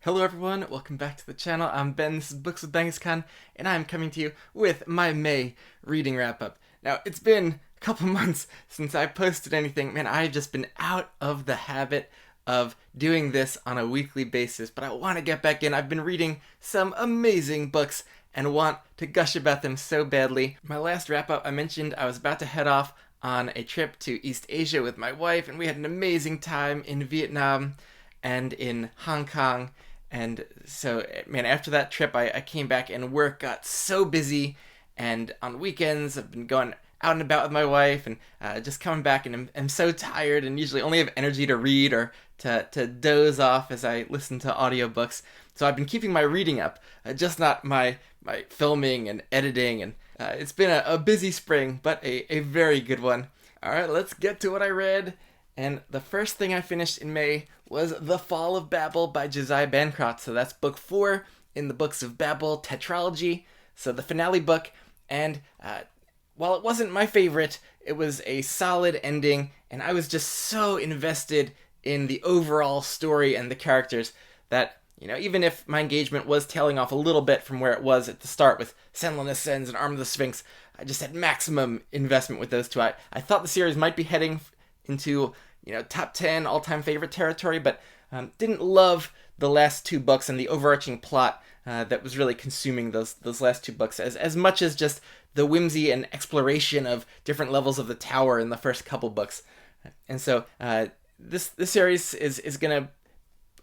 Hello everyone, welcome back to the channel. I'm Ben, this is Books with Genghis Khan, and I'm coming to you with my May reading wrap-up. Now, it's been a couple months since I posted anything. Man, I've just been out of the habit of doing this on a weekly basis, but I want to get back in. I've been reading some amazing books and want to gush about them so badly. My last wrap-up, I mentioned I was about to head off on a trip to East Asia with my wife, and we had an amazing time in Vietnam and in Hong Kong. And so, man, after that trip, I came back and work got so busy. And on weekends, I've been going out and about with my wife and just coming back, and I'm so tired and usually only have energy to read or to doze off as I listen to audiobooks. So I've been keeping my reading up, just not my filming and editing. And it's been a busy spring, but a very good one. All right, let's get to what I read. And the first thing I finished in May was The Fall of Babel by Josiah Bancroft. So that's book 4 in the Books of Babel tetralogy. So the finale book. And while it wasn't my favorite, it was a solid ending. And I was just so invested in the overall story and the characters that, even if my engagement was tailing off a little bit from where it was at the start with Senlin Ascends and Arm of the Sphinx, I just had maximum investment with those two. I thought the series might be heading into top 10 all-time favorite territory, but didn't love the last two books and the overarching plot that was really consuming those last two books as much as just the whimsy and exploration of different levels of the tower in the first couple books. And so this series is going to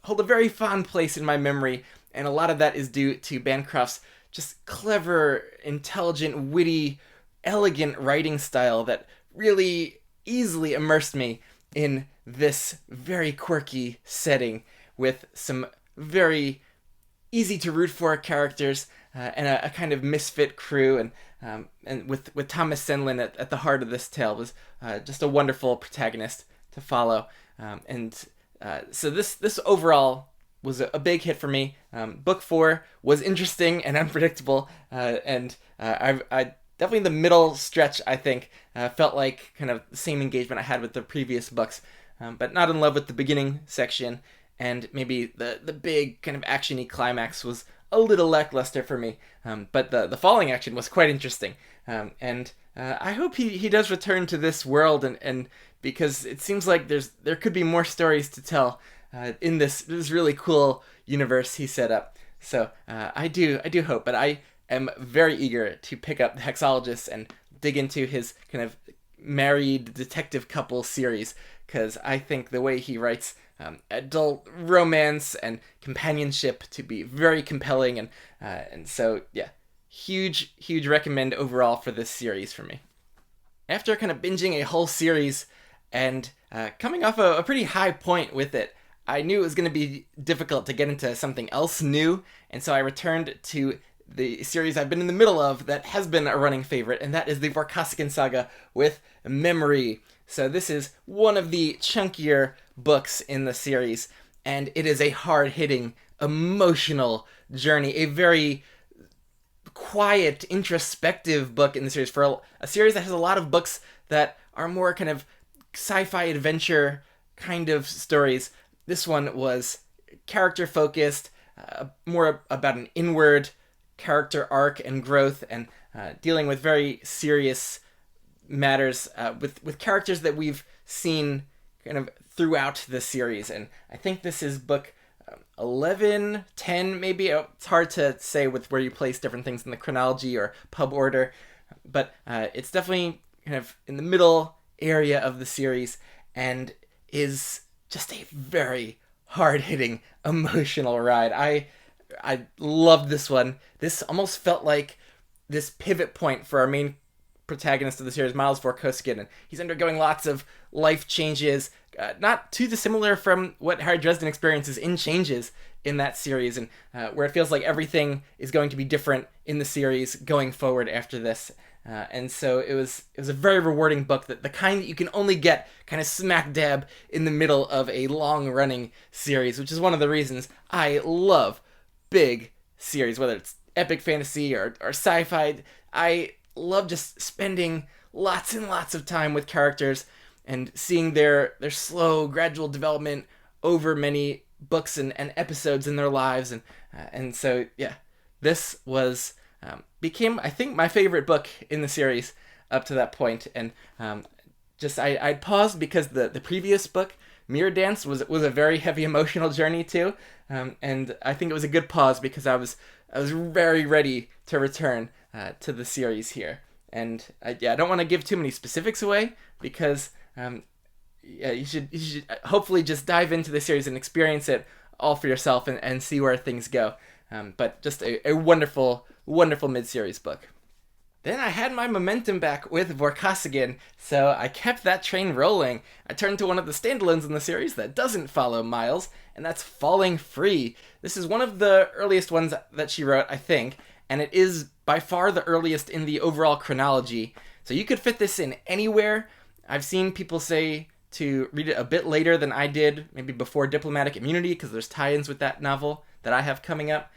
hold a very fond place in my memory, and a lot of that is due to Bancroft's just clever, intelligent, witty, elegant writing style that really easily immersed me in this very quirky setting with some very easy to root for characters and a kind of misfit crew, and with Thomas Senlin at the heart of this tale was just a wonderful protagonist to follow. So this overall was a big hit for me. Book 4 was interesting and unpredictable, and I definitely the middle stretch, I think, felt like kind of the same engagement I had with the previous books, but not in love with the beginning section, and maybe the big kind of action-y climax was a little lackluster for me. But the falling action was quite interesting, and I hope he does return to this world, and because it seems like there could be more stories to tell in this really cool universe he set up. So I do hope, but I am very eager to pick up The Hexologist and dig into his kind of married detective couple series, because I think the way he writes adult romance and companionship to be very compelling, and so yeah, huge recommend overall for this series for me. After kind of binging a whole series and coming off a pretty high point with it, I knew it was going to be difficult to get into something else new, and so I returned to the series I've been in the middle of that has been a running favorite, and that is the Vorkosigan Saga with Memory. So this is one of the chunkier books in the series, and it is a hard-hitting, emotional journey, a very quiet, introspective book in the series. For a series that has a lot of books that are more kind of sci-fi adventure kind of stories, this one was character-focused, more about an inward character arc and growth, and dealing with very serious matters with characters that we've seen kind of throughout the series. And I think this is book 11, 10 maybe. It's hard to say with where you place different things in the chronology or pub order, but it's definitely kind of in the middle area of the series and is just a very hard-hitting emotional ride. I loved this one. This almost felt like this pivot point for our main protagonist of the series, Miles Vorkosigan, and he's undergoing lots of life changes, not too dissimilar from what Harry Dresden experiences in Changes in that series, and where it feels like everything is going to be different in the series going forward after this. And so it was a very rewarding book, that the kind that you can only get kind of smack dab in the middle of a long-running series, which is one of the reasons I love big series, whether it's epic fantasy or sci-fi. I love just spending lots and lots of time with characters and seeing their slow, gradual development over many books and episodes in their lives, and so yeah, this was became, I think, my favorite book in the series up to that point. And I'd paused because the previous book, Mirror Dance, was a very heavy emotional journey too, and I think it was a good pause because I was very ready to return to the series here. And I don't want to give too many specifics away because yeah, you should hopefully just dive into the series and experience it all for yourself and see where things go. But just a wonderful mid-series book. Then I had my momentum back with Vorkosigan, so I kept that train rolling. I turned to one of the standalones in the series that doesn't follow Miles, and that's Falling Free. This is one of the earliest ones that she wrote, I think, and it is by far the earliest in the overall chronology. So you could fit this in anywhere. I've seen people say to read it a bit later than I did, maybe before Diplomatic Immunity, because there's tie-ins with that novel that I have coming up.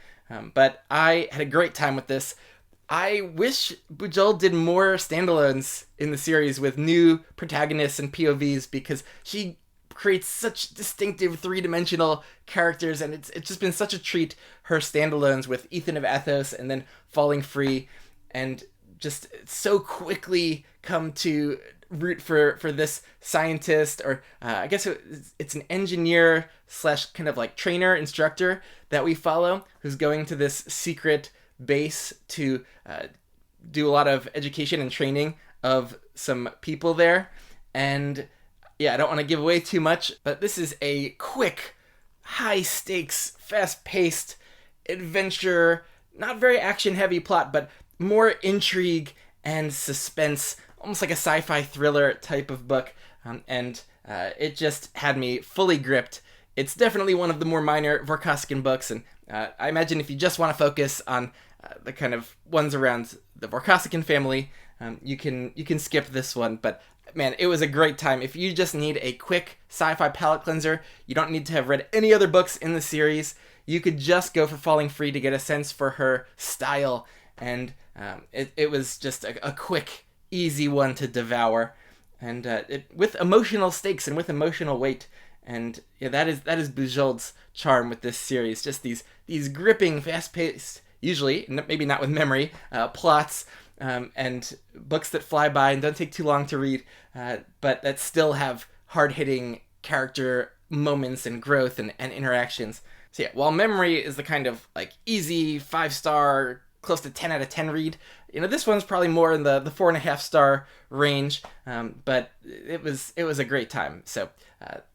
But I had a great time with this. I wish Bujold did more standalones in the series with new protagonists and POVs, because she creates such distinctive three-dimensional characters, and it's just been such a treat, her standalones with Ethan of Athos and then Falling Free, and just so quickly come to root for this scientist, or I guess it's an engineer slash kind of like trainer, instructor that we follow, who's going to this secret base to do a lot of education and training of some people there. And yeah, I don't want to give away too much, but this is a quick, high stakes, fast paced adventure, not very action heavy plot, but more intrigue and suspense, almost like a sci-fi thriller type of book, and it just had me fully gripped. It's definitely one of the more minor Vorkosigan books, and I imagine if you just want to focus on the kind of ones around the Vorkosigan family, you can skip this one. But man, it was a great time. If you just need a quick sci-fi palate cleanser, you don't need to have read any other books in the series. You could just go for Falling Free to get a sense for her style, and it was just a quick, easy one to devour, and with emotional stakes and with emotional weight. And yeah, that is Bujold's charm with this series. Just these gripping, fast-paced, usually maybe not with memory, plots, and books that fly by and don't take too long to read, but that still have hard-hitting character moments and growth and interactions. So yeah, while Memory is the kind of like easy 5-star, close to 10 out of 10 read, this one's probably more in the 4.5-star range, but it was a great time. So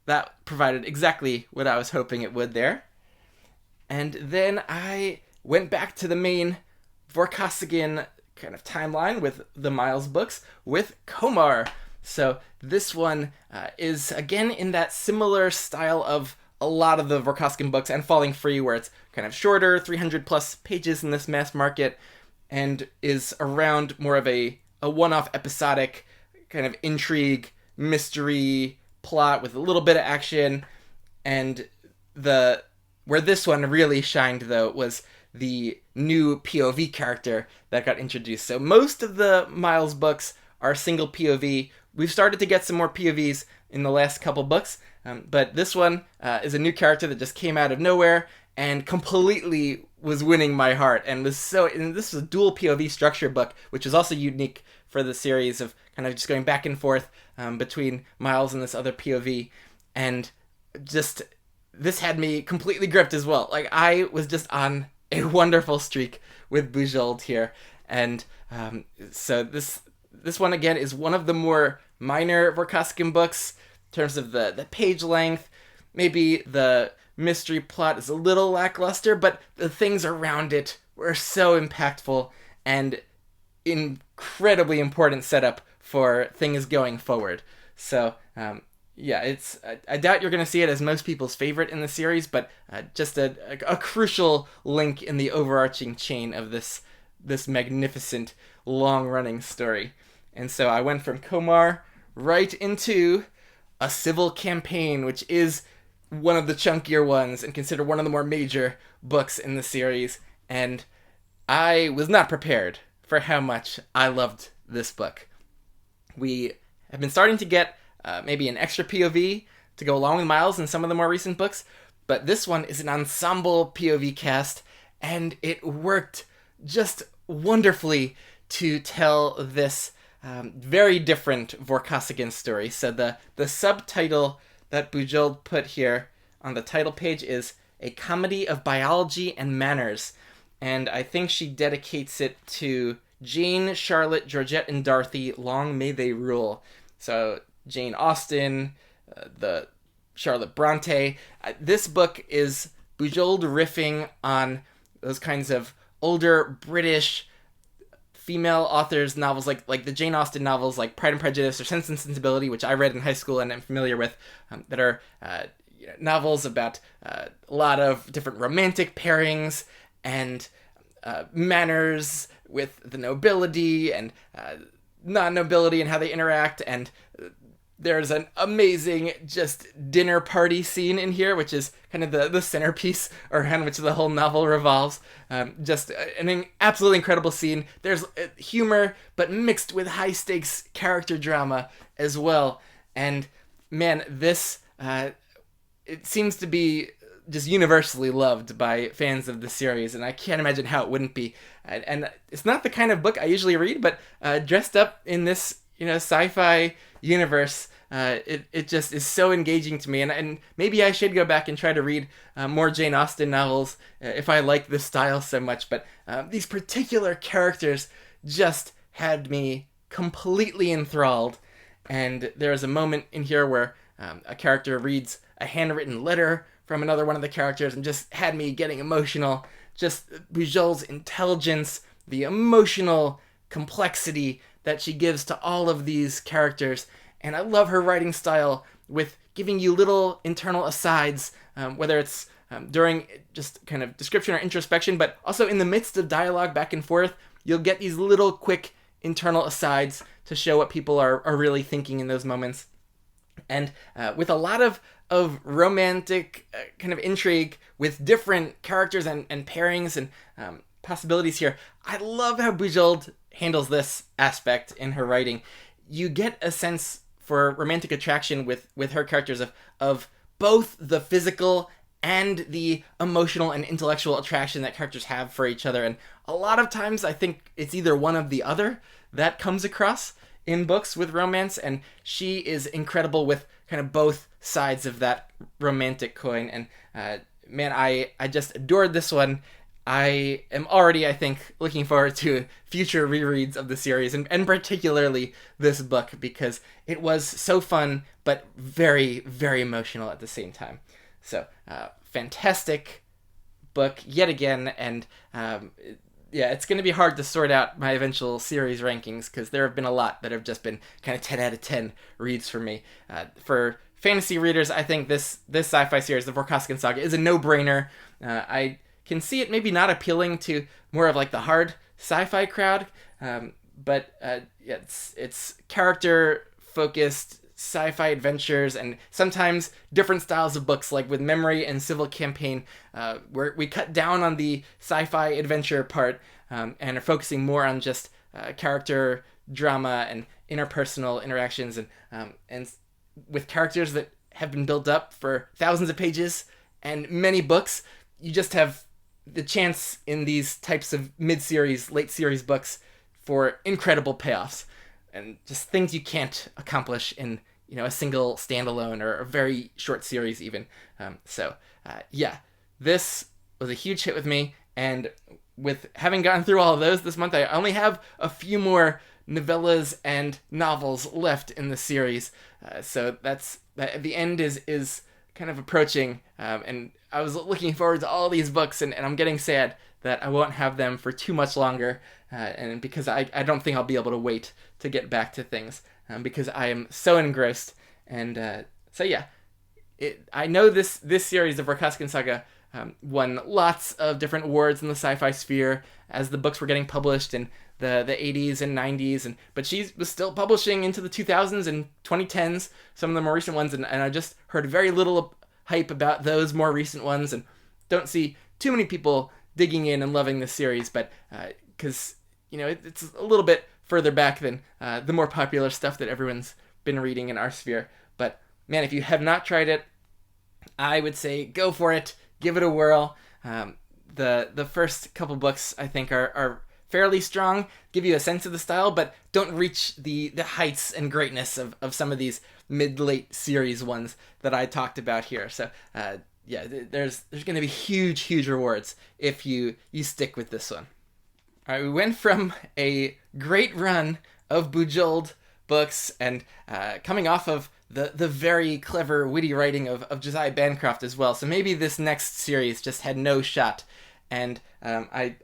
that provided exactly what I was hoping it would there. And then I went back to the main Vorkosigan kind of timeline with the Miles books with Komarr. So this one is again in that similar style of a lot of the Vorkosigan books and Falling Free, where it's kind of shorter, 300 plus pages in this mass market, and is around more of a one-off episodic kind of intrigue, mystery plot with a little bit of action. And where this one really shined, though, was the new POV character that got introduced. So most of the Miles books are single POV. We've started to get some more POVs in the last couple books, but this one is a new character that just came out of nowhere and completely was winning my heart, and this is a dual POV structure book, which is also unique for the series, of kind of just going back and forth between Miles and this other POV, and just this had me completely gripped as well. Like, I was just on a wonderful streak with Bujold here, and so this one again is one of the more minor Vorkosigan books in terms of the page length. Maybe the mystery plot is a little lackluster, but the things around it were so impactful and incredibly important setup for things going forward. So yeah, I doubt you're going to see it as most people's favorite in the series, but just a crucial link in the overarching chain of this magnificent long-running story. And so I went from Komarr right into A Civil Campaign, which is one of the chunkier ones and considered one of the more major books in the series. And I was not prepared for how much I loved this book. We have been starting to get maybe an extra POV to go along with Miles in some of the more recent books, But this one is an ensemble POV cast, and it worked just wonderfully to tell this very different Vorkosigan story. So the subtitle that Bujold put here on the title page is A Comedy of Biology and Manners. And I think she dedicates it to Jane, Charlotte, Georgette, and Dorothy. Long may they rule. So Jane Austen, the Charlotte Bronte. This book is Bujold riffing on those kinds of older British female authors' novels, like the Jane Austen novels, like Pride and Prejudice or Sense and Sensibility, which I read in high school and am familiar with, that are novels about a lot of different romantic pairings and manners with the nobility and non-nobility and how they interact. And there's an amazing just dinner party scene in here, which is kind of the centerpiece around which the whole novel revolves. Just an absolutely incredible scene. There's humor, but mixed with high-stakes character drama as well. And man, this it seems to be just universally loved by fans of the series, and I can't imagine how it wouldn't be. And it's not the kind of book I usually read, but dressed up in this sci-fi universe, it just is so engaging to me, and maybe I should go back and try to read more Jane Austen novels if I like this style so much. But these particular characters just had me completely enthralled, and there's a moment in here where a character reads a handwritten letter from another one of the characters and just had me getting emotional. Just Bujold's intelligence, the emotional complexity that she gives to all of these characters. And I love her writing style with giving you little internal asides, whether it's during just kind of description or introspection, but also in the midst of dialogue back and forth, you'll get these little quick internal asides to show what people are really thinking in those moments. And with a lot of romantic kind of intrigue with different characters and pairings and possibilities here, I love how Bujold handles this aspect in her writing. You get a sense for romantic attraction with her characters of both the physical and the emotional and intellectual attraction that characters have for each other. And a lot of times I think it's either one of the other that comes across in books with romance, and she is incredible with kind of both sides of that romantic coin. And man, I just adored this one. I am already, I think, looking forward to future rereads of the series, and particularly this book, because it was so fun, but very, very emotional at the same time. So, fantastic book yet again, and yeah, it's going to be hard to sort out my eventual series rankings, because there have been a lot that have just been kind of 10 out of 10 reads for me. For fantasy readers, I think this sci-fi series, the Vorkosigan Saga, is a no-brainer. I can see it maybe not appealing to more of like the hard sci-fi crowd, but it's character-focused sci-fi adventures, and sometimes different styles of books, like with Memory and Civil Campaign, where we cut down on the sci-fi adventure part and are focusing more on just character drama and interpersonal interactions, and with characters that have been built up for thousands of pages and many books. You just have the chance in these types of mid-series, late-series books for incredible payoffs and just things you can't accomplish in a single standalone or a very short series even. Yeah, this was a huge hit with me, and with having gotten through all of those this month, I only have a few more novellas and novels left in the series. So the end is kind of approaching, and I was looking forward to all these books, and I'm getting sad that I won't have them for too much longer, and because I don't think I'll be able to wait to get back to things, because I am so engrossed. And so yeah, I know this series, the Vorkosigan Saga, won lots of different awards in the sci-fi sphere as the books were getting published in the 80s and 90s, but she was still publishing into the 2000s and 2010s, some of the more recent ones, and I just heard very little hype about those more recent ones, and don't see too many people digging in and loving this series, but because it's a little bit further back than the more popular stuff that everyone's been reading in our sphere. But man, if you have not tried it, I would say go for it, give it a whirl. The first couple books I think are fairly strong, give you a sense of the style, but don't reach the heights and greatness of some of these mid-late series ones that I talked about here. So yeah, there's going to be huge rewards if you stick with this one. All right, we went from a great run of Bujold books and coming off of the very clever, witty writing of Josiah Bancroft as well. So maybe this next series just had no shot. And I'm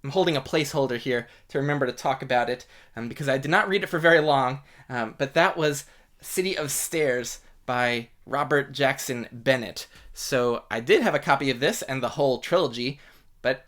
holding a placeholder here to remember to talk about it because I did not read it for very long. But that was City of Stairs by Robert Jackson Bennett. So I did have a copy of this and the whole trilogy, but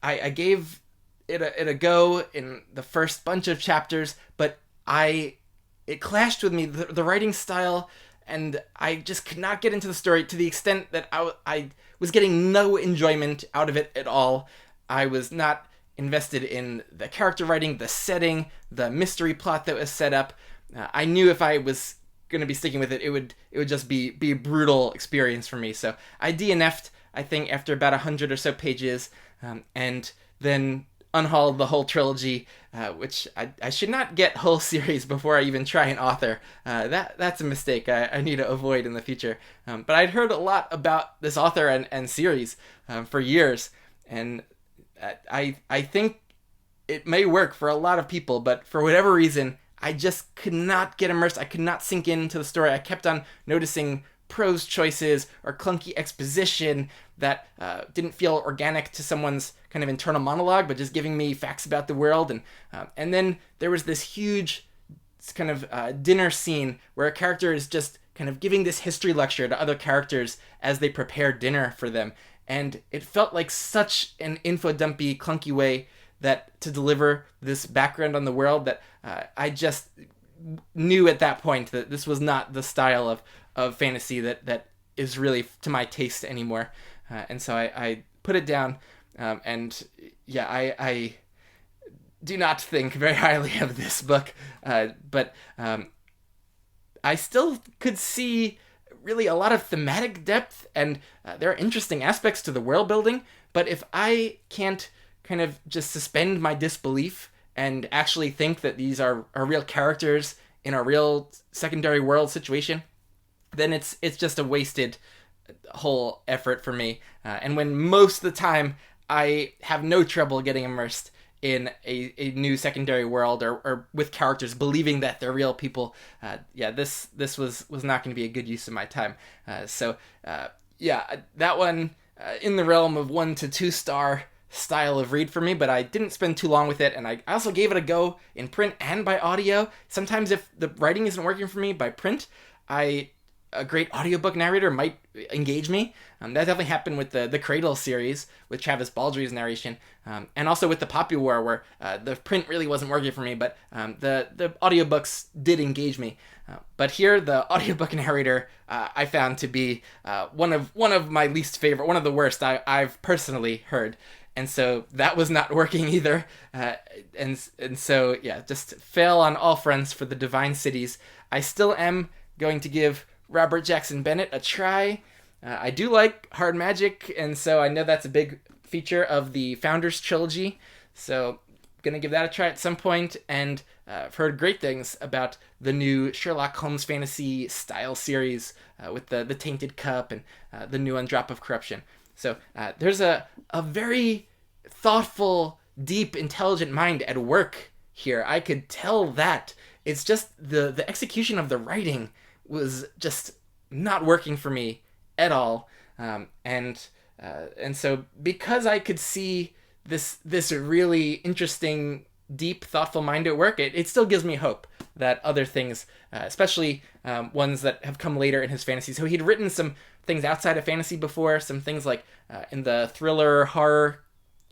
I gave it a go in the first bunch of chapters, but it clashed with me, the writing style, and I just could not get into the story to the extent that I was getting no enjoyment out of it at all. I was not invested in the character writing, the setting, the mystery plot that was set up. I knew if I was going to be sticking with it, it would just be a brutal experience for me. So I DNF'd, I think, after about 100 or so pages, and then unhauled the whole trilogy, which I should not get whole series before I even try an author. That's a mistake I need to avoid in the future. But I'd heard a lot about this author and series for years, and I think it may work for a lot of people, but for whatever reason, I just could not get immersed. I could not sink into the story. I kept on noticing prose choices or clunky exposition that didn't feel organic to someone's kind of internal monologue, but just giving me facts about the world. And then there was this huge kind of dinner scene where a character is just kind of giving this history lecture to other characters as they prepare dinner for them. And it felt like such an info-dumpy, clunky way that to deliver this background on the world that I just knew at that point that this was not the style of fantasy that is really to my taste anymore. And so I put it down, and yeah, I do not think very highly of this book, but I still could see really a lot of thematic depth, and there are interesting aspects to the world building, but if I can't kind of just suspend my disbelief and actually think that these are real characters in a real secondary world situation, then it's just a wasted whole effort for me. And when most of the time I have no trouble getting immersed in a new secondary world or with characters believing that they're real people, this was not going to be a good use of my time. So that one in the realm of 1 to 2 star style of read for me, but I didn't spend too long with it, and I also gave it a go in print and by audio. Sometimes if the writing isn't working for me by print, a great audiobook narrator might engage me. That definitely happened with the Cradle series with Travis Baldry's narration, and also with the Poppy War, where the print really wasn't working for me, but the audiobooks did engage me. But here, the audiobook narrator I found to be one of my least favorite, one of the worst I've personally heard. And so that was not working either. And so, yeah, just fail on all fronts for the Divine Cities. I still am going to give Robert Jackson Bennett a try. I do like hard magic, and so I know that's a big feature of the Founders Trilogy. So I'm going to give that a try at some point, and I've heard great things about the new Sherlock Holmes fantasy style series with the Tainted Cup and the new Drop of Corruption. So there's a very thoughtful, deep, intelligent mind at work here. I could tell that. It's just the execution of the writing was just not working for me at all. And so because I could see this really interesting, deep, thoughtful mind at work, it still gives me hope that other things, especially ones that have come later in his fantasy. So he'd written some things outside of fantasy before, some things like in the thriller, horror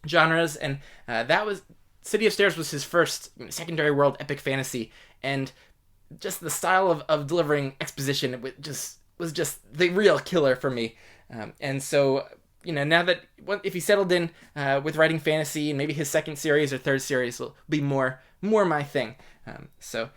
genres, and that was City of Stairs was his first secondary world epic fantasy, and just the style of delivering exposition was just the real killer for me. And so, now that if he settled in with writing fantasy, and maybe his second series or third series will be more my thing. So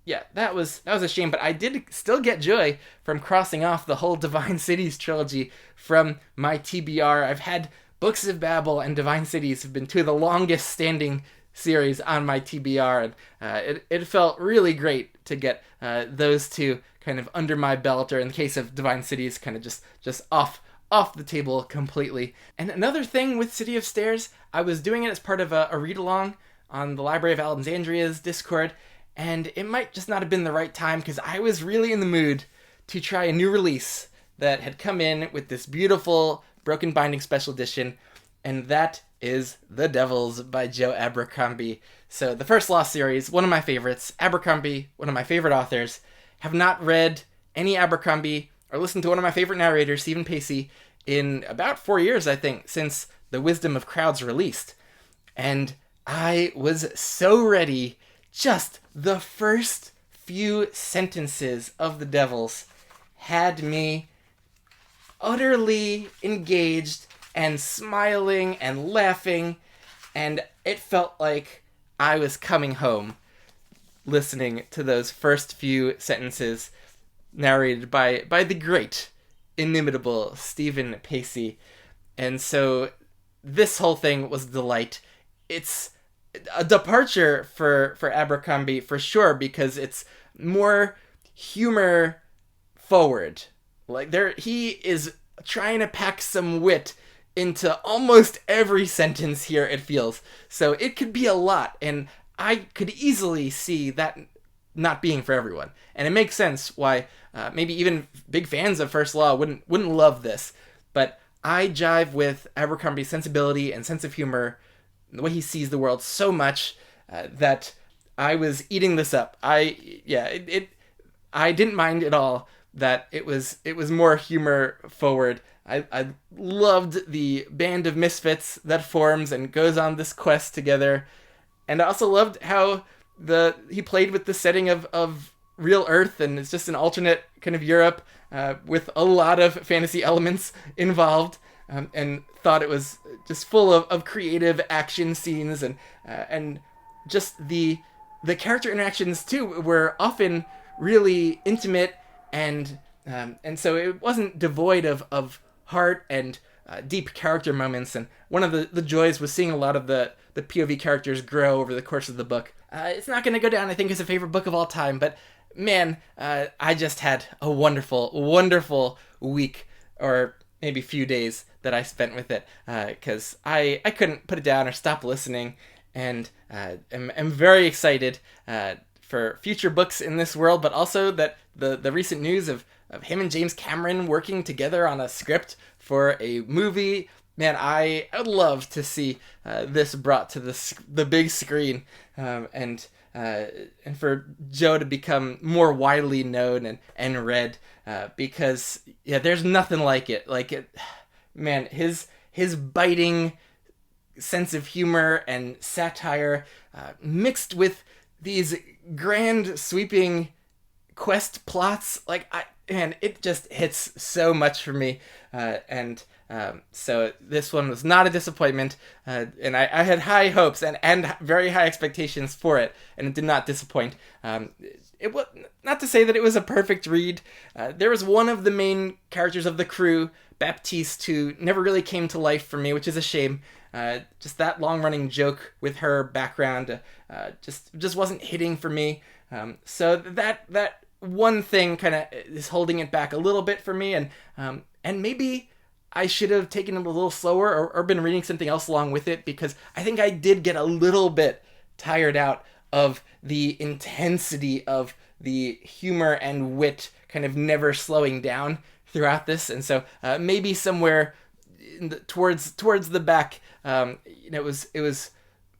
yeah, that was a shame, but I did still get joy from crossing off the whole Divine Cities trilogy from my TBR. I've had Books of Babel and Divine Cities have been two of the longest standing series on my TBR, and it felt really great to get those two kind of under my belt, or in the case of Divine Cities, kind of just off the table completely. And another thing with City of Stairs, I was doing it as part of a read-along on the Library of Alexandria's Discord, and it might just not have been the right time because I was really in the mood to try a new release that had come in with this beautiful broken binding special edition, and that is The Devils by Joe Abercrombie. So the First Law series, one of my favorites. Abercrombie, one of my favorite authors. Have not read any Abercrombie or listened to one of my favorite narrators, Stephen Pacey, in about 4 years, I think, since The Wisdom of Crowds released. And I was so ready. Just the first few sentences of The Devils had me utterly engaged and smiling and laughing, and it felt like I was coming home listening to those first few sentences narrated by the great, inimitable Stephen Pacey. And so this whole thing was a delight. It's a departure for Abercrombie for sure, because it's more humor forward. Like he is trying to pack some wit into almost every sentence here, it feels. So it could be a lot, and I could easily see that not being for everyone. And it makes sense why maybe even big fans of First Law wouldn't love this. But I jive with Abercrombie's sensibility and sense of humor, the way he sees the world, so much that I was eating this up. I didn't mind at all that it was more humor forward. I loved the band of misfits that forms and goes on this quest together, and I also loved how he played with the setting of real Earth, and it's just an alternate kind of Europe with a lot of fantasy elements involved, and thought it was just full of creative action scenes, and just the character interactions too were often really intimate, and so it wasn't devoid of heart and deep character moments. And one of the joys was seeing a lot of the POV characters grow over the course of the book. It's not going to go down, I think, as a favorite book of all time, but man, I just had a wonderful, wonderful week, or maybe few days that I spent with it, because I couldn't put it down or stop listening, and am very excited for future books in this world, but also that the recent news of him and James Cameron working together on a script for a movie. Man, I would love to see this brought to the big screen, and for Joe to become more widely known and read, because there's nothing like it. Man, his biting sense of humor and satire, mixed with these grand sweeping quest plots, it just hits so much for me, and so this one was not a disappointment, and I had high hopes and very high expectations for it, and it did not disappoint. It was not to say that it was a perfect read. There was one of the main characters of the crew, Baptiste, who never really came to life for me, which is a shame. Just that long-running joke with her background just wasn't hitting for me. So that one thing kind of is holding it back a little bit for me, and maybe I should have taken it a little slower or been reading something else along with it, because I think I did get a little bit tired out of the intensity of the humor and wit kind of never slowing down throughout this. And so maybe somewhere towards the back, it was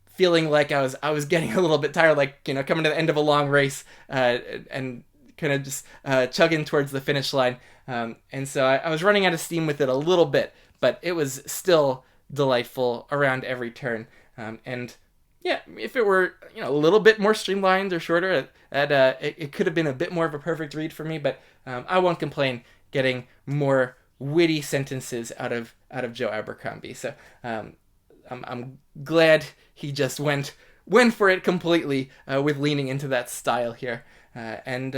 feeling like I was getting a little bit tired, coming to the end of a long race, and kind of just chugging towards the finish line. And so I was running out of steam with it a little bit, but it was still delightful around every turn. And yeah, if it were a little bit more streamlined or shorter, it could have been a bit more of a perfect read for me. But I won't complain getting more witty sentences out of Joe Abercrombie. So I'm glad he just went for it completely with leaning into that style here. And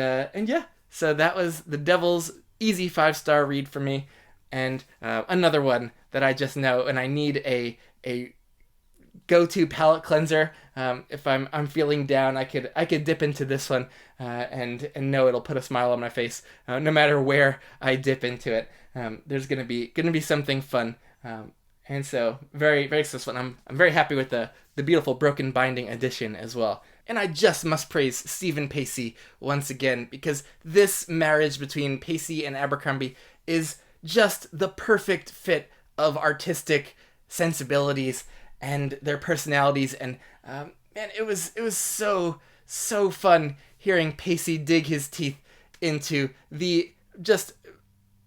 yeah, so that was The Devil's easy 5-star read for me, and another one that I just know, and I need a go-to palate cleanser. If I'm feeling down, I could dip into this one, and know it'll put a smile on my face, no matter where I dip into it. There's gonna be something fun, and so very very successful. And I'm very happy with the beautiful broken binding edition as well. And I just must praise Stephen Pacey once again, because this marriage between Pacey and Abercrombie is just the perfect fit of artistic sensibilities and their personalities. And man, it was so fun hearing Pacey dig his teeth into the just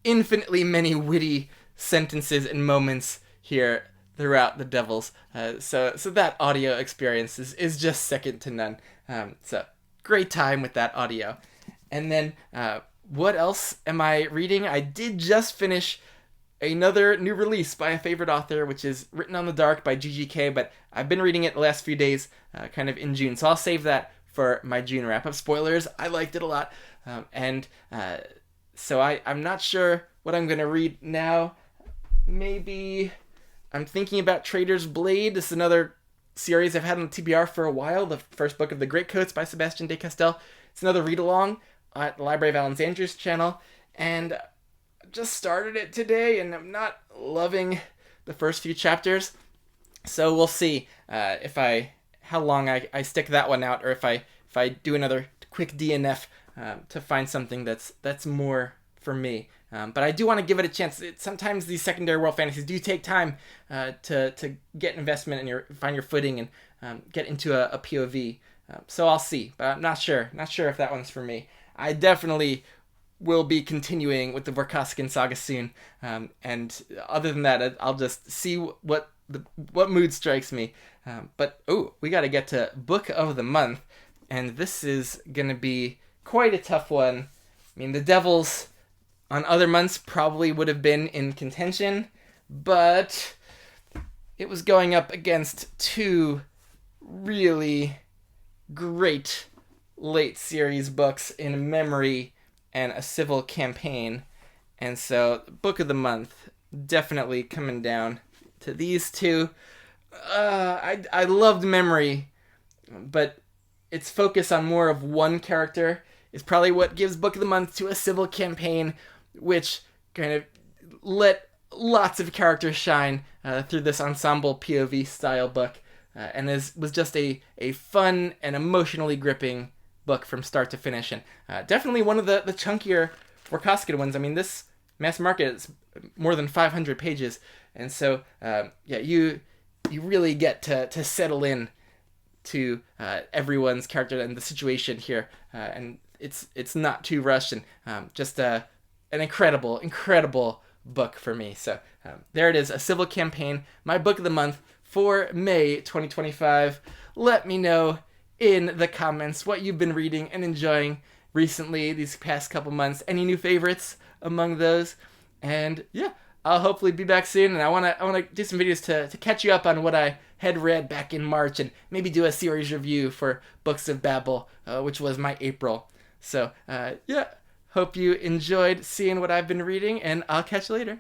infinitely many witty sentences and moments here throughout The Devils. So that audio experience is just second to none. So great time with that audio. And then what else am I reading? I did just finish another new release by a favorite author, which is Written on the Dark by GGK, but I've been reading it the last few days, kind of in June, so I'll save that for my June wrap-up. Spoilers, I liked it a lot, and so I'm not sure what I'm going to read now. Maybe I'm thinking about Trader's Blade. This is another series I've had on the TBR for a while, the first book of The Greatcoats by Sebastian de Castell. It's another read-along at the Library of Alexandria's channel, and just started it today, and I'm not loving the first few chapters, so we'll see how long I stick that one out, or if I do another quick DNF to find something that's more for me. But I do want to give it a chance. Sometimes these secondary world fantasies do take time to get investment and find your footing and get into a POV. So I'll see, but I'm not sure if that one's for me. I definitely will be continuing with the Vorkosigan saga soon, and other than that, I'll just see what mood strikes me. But we got to get to Book of the Month, and this is gonna be quite a tough one. I mean, The Devils on other months probably would have been in contention, but it was going up against two really great late series books in Memory and A Civil Campaign. And so, Book of the Month, definitely coming down to these two. I loved Memory, but its focus on more of one character is probably what gives Book of the Month to A Civil Campaign, which kind of let lots of characters shine through this ensemble POV style book, and was just a fun and emotionally gripping book from start to finish, and definitely one of the chunkier Vorkosigan ones. I mean, this mass market is more than 500 pages, and so you really get to settle in to everyone's character and the situation here, and it's not too rushed, and just an incredible book for me. So there it is, A Civil Campaign, my book of the month for May 2025. Let me know in the comments what you've been reading and enjoying recently these past couple months. Any new favorites among those? And yeah, I'll hopefully be back soon, and I want to do some videos to catch you up on what I had read back in March, and maybe do a series review for Books of Babel, which was my April. So yeah, hope you enjoyed seeing what I've been reading, and I'll catch you later.